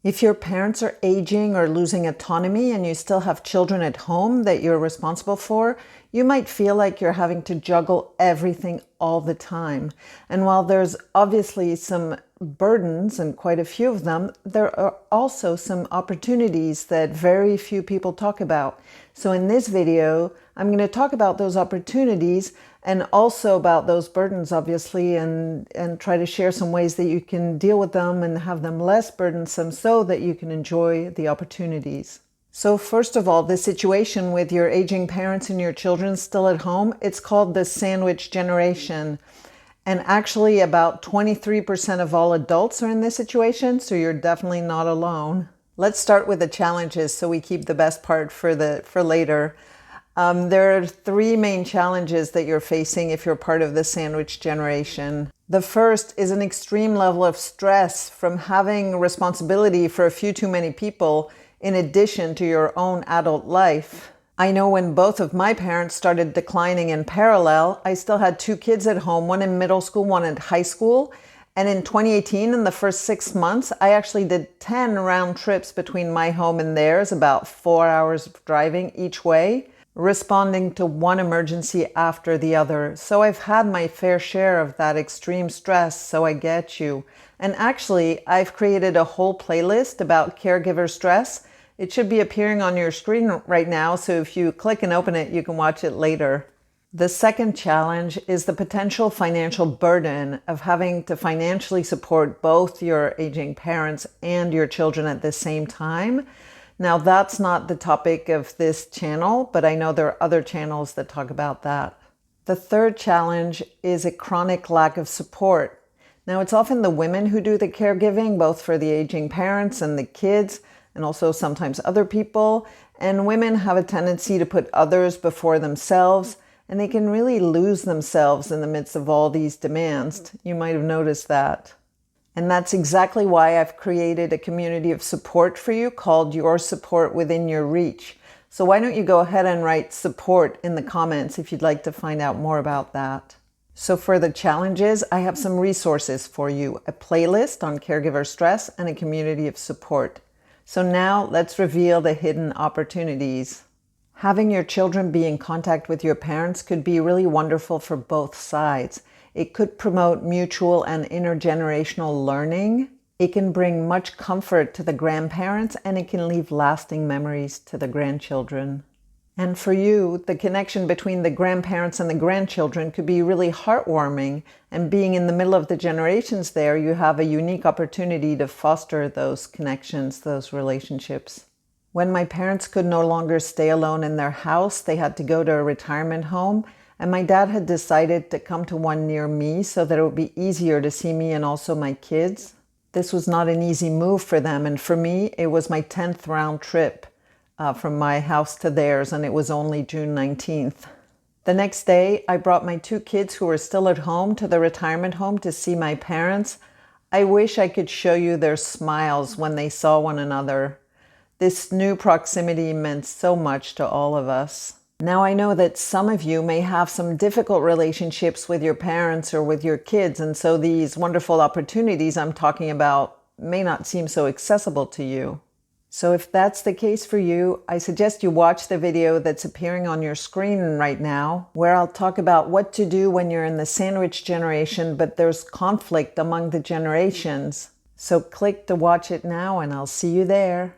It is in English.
If your parents are aging or losing autonomy and you still have children at home that you're responsible for, you might feel like you're having to juggle everything all the time. And while there's obviously some burdens, and quite a few of them, there are also some opportunities that very few people talk about. So in this video, I'm going to talk about those opportunities and also about those burdens, obviously, and try to share some ways that you can deal with them and have them less burdensome so that you can enjoy the opportunities. So first of all, the situation with your aging parents and your children still at home, it's called the sandwich generation. And actually about 23% of all adults are in this situation, so you're definitely not alone. Let's start with the challenges so we keep the best part for later. There are three main challenges that you're facing if you're part of the sandwich generation. The first is an extreme level of stress from having responsibility for a few too many people in addition to your own adult life. I know when both of my parents started declining in parallel, I still had two kids at home, one in middle school, one in high school. And in 2018, in the first 6 months, I actually did 10 round trips between my home and theirs, about 4 hours of driving each way, responding to one emergency after the other. So I've had my fair share of that extreme stress, so I get you. And actually, I've created a whole playlist about caregiver stress. It should be appearing on your screen right now, so if you click and open it, you can watch it later. The second challenge is the potential financial burden of having to financially support both your aging parents and your children at the same time. Now, that's not the topic of this channel, but I know there are other channels that talk about that. The third challenge is a chronic lack of support. Now, it's often the women who do the caregiving, both for the aging parents and the kids, and also sometimes other people. And women have a tendency to put others before themselves, and they can really lose themselves in the midst of all these demands. You might have noticed that. And that's exactly why I've created a community of support for you called Your Support Within Your Reach. So why don't you go ahead and write support in the comments if you'd like to find out more about that. So for the challenges, I have some resources for you, a playlist on caregiver stress and a community of support. So now let's reveal the hidden opportunities. Having your children be in contact with your parents could be really wonderful for both sides. It could promote mutual and intergenerational learning. It can bring much comfort to the grandparents, and it can leave lasting memories to the grandchildren. And for you, the connection between the grandparents and the grandchildren could be really heartwarming. And being in the middle of the generations there, you have a unique opportunity to foster those connections, those relationships. When my parents could no longer stay alone in their house, they had to go to a retirement home. And my dad had decided to come to one near me so that it would be easier to see me and also my kids. This was not an easy move for them. And for me, it was my 10th round trip from my house to theirs, and it was only June 19th. The next day, I brought my two kids who were still at home to the retirement home to see my parents. I wish I could show you their smiles when they saw one another. This new proximity meant so much to all of us. Now I know that some of you may have some difficult relationships with your parents or with your kids, and so these wonderful opportunities I'm talking about may not seem so accessible to you. So if that's the case for you, I suggest you watch the video that's appearing on your screen right now, where I'll talk about what to do when you're in the sandwich generation, but there's conflict among the generations. So click to watch it now, and I'll see you there.